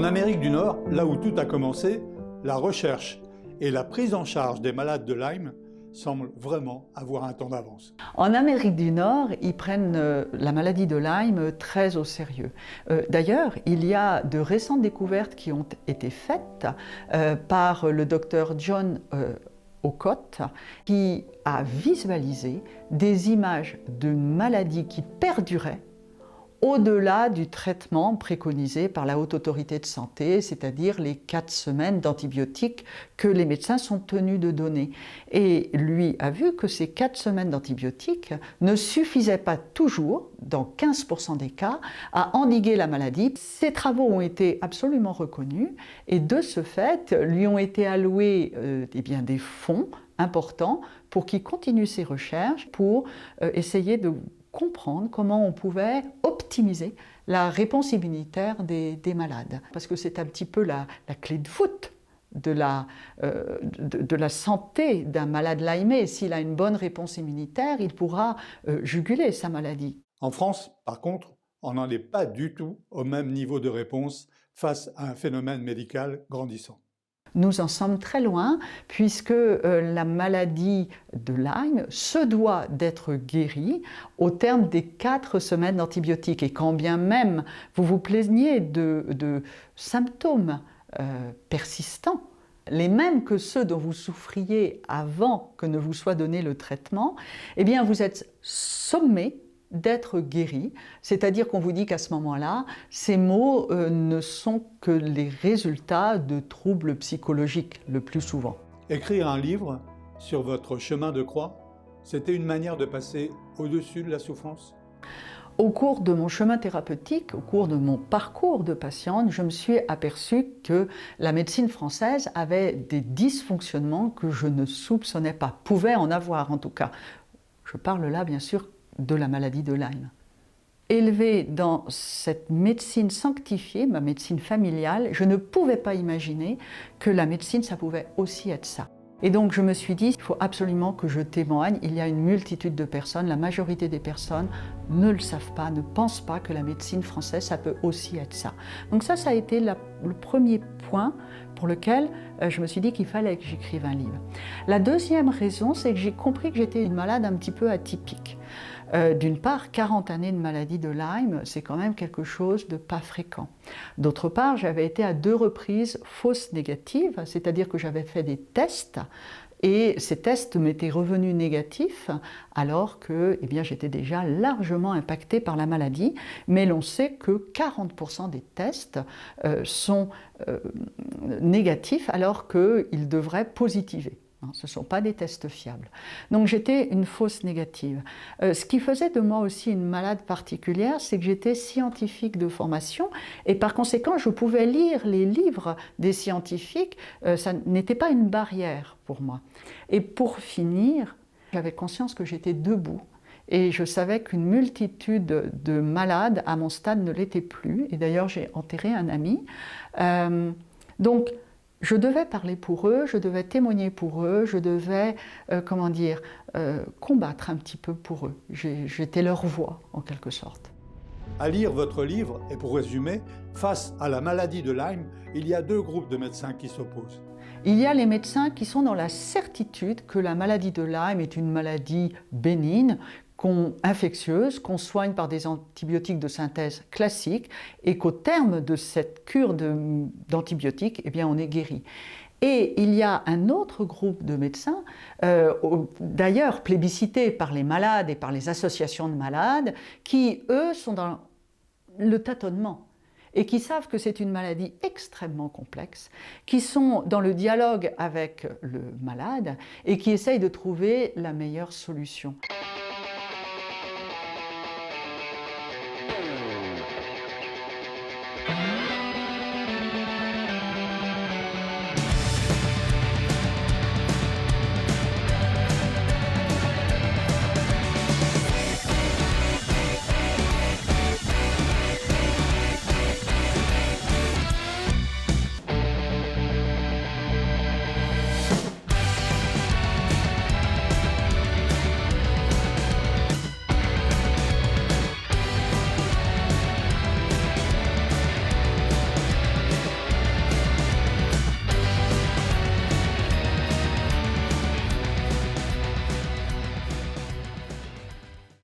Amérique du Nord, là où tout a commencé, la recherche et la prise en charge des malades de Lyme semblent vraiment avoir un temps d'avance. En Amérique du Nord, ils prennent la maladie de Lyme très au sérieux. D'ailleurs, il y a de récentes découvertes qui ont été faites par le docteur John Ocott, qui a visualisé des images de maladies qui perduraient au-delà du traitement préconisé par la Haute Autorité de Santé, c'est-à-dire les 4 semaines d'antibiotiques que les médecins sont tenus de donner. Et lui a vu que ces 4 semaines d'antibiotiques ne suffisaient pas toujours, dans 15% des cas, à endiguer la maladie. Ces travaux ont été absolument reconnus et de ce fait, lui ont été alloués des fonds importants pour qu'il continue ses recherches, pour essayer de comprendre comment on pouvait optimiser la réponse immunitaire des malades. Parce que c'est un petit peu la clé de voûte de la santé d'un malade lymé. S'il a une bonne réponse immunitaire, il pourra juguler sa maladie. En France, par contre, on n'en est pas du tout au même niveau de réponse face à un phénomène médical grandissant. Nous en sommes très loin, puisque la maladie de Lyme se doit d'être guérie au terme des 4 semaines d'antibiotiques. Et quand bien même vous vous plaignez de symptômes persistants, les mêmes que ceux dont vous souffriez avant que ne vous soit donné le traitement, eh bien vous êtes sommé d'être guéri, c'est-à-dire qu'on vous dit qu'à ce moment-là, ces maux ne sont que les résultats de troubles psychologiques le plus souvent. Écrire un livre sur votre chemin de croix, c'était une manière de passer au-dessus de la souffrance? Au cours de mon chemin thérapeutique, au cours de mon parcours de patiente, je me suis aperçue que la médecine française avait des dysfonctionnements que je ne soupçonnais pas, pouvait en avoir en tout cas. Je parle là bien sûr de la maladie de Lyme. Élevée dans cette médecine sanctifiée, ma médecine familiale, je ne pouvais pas imaginer que la médecine, ça pouvait aussi être ça. Et donc je me suis dit, il faut absolument que je témoigne. Il y a une multitude de personnes, la majorité des personnes ne le savent pas, ne pensent pas que la médecine française, ça peut aussi être ça. Donc ça a été le premier point pour lequel je me suis dit qu'il fallait que j'écrive un livre. La deuxième raison, c'est que j'ai compris que j'étais une malade un petit peu atypique. D'une part, 40 années de maladie de Lyme, c'est quand même quelque chose de pas fréquent. D'autre part, j'avais été à 2 reprises fausse négative, c'est-à-dire que j'avais fait des tests et ces tests m'étaient revenus négatifs alors que j'étais déjà largement impactée par la maladie. Mais l'on sait que 40% des tests sont négatifs alors qu'ils devraient positiver. Ce ne sont pas des tests fiables. Donc j'étais une fausse négative. Ce qui faisait de moi aussi une malade particulière, c'est que j'étais scientifique de formation et par conséquent je pouvais lire les livres des scientifiques, ça n'était pas une barrière pour moi. Et pour finir, j'avais conscience que j'étais debout et je savais qu'une multitude de malades à mon stade ne l'étaient plus. Et d'ailleurs j'ai enterré un ami. Donc je devais parler pour eux, je devais témoigner pour eux, je devais, combattre un petit peu pour eux. J'étais leur voix, en quelque sorte. À lire votre livre, et pour résumer, face à la maladie de Lyme, il y a 2 groupes de médecins qui s'opposent. Il y a les médecins qui sont dans la certitude que la maladie de Lyme est une maladie bénigne, infectieuse, qu'on soigne par des antibiotiques de synthèse classiques et qu'au terme de cette cure d'antibiotiques, on est guéri. Et il y a un autre groupe de médecins, d'ailleurs plébiscité par les malades et par les associations de malades, qui, eux, sont dans le tâtonnement et qui savent que c'est une maladie extrêmement complexe, qui sont dans le dialogue avec le malade et qui essayent de trouver la meilleure solution.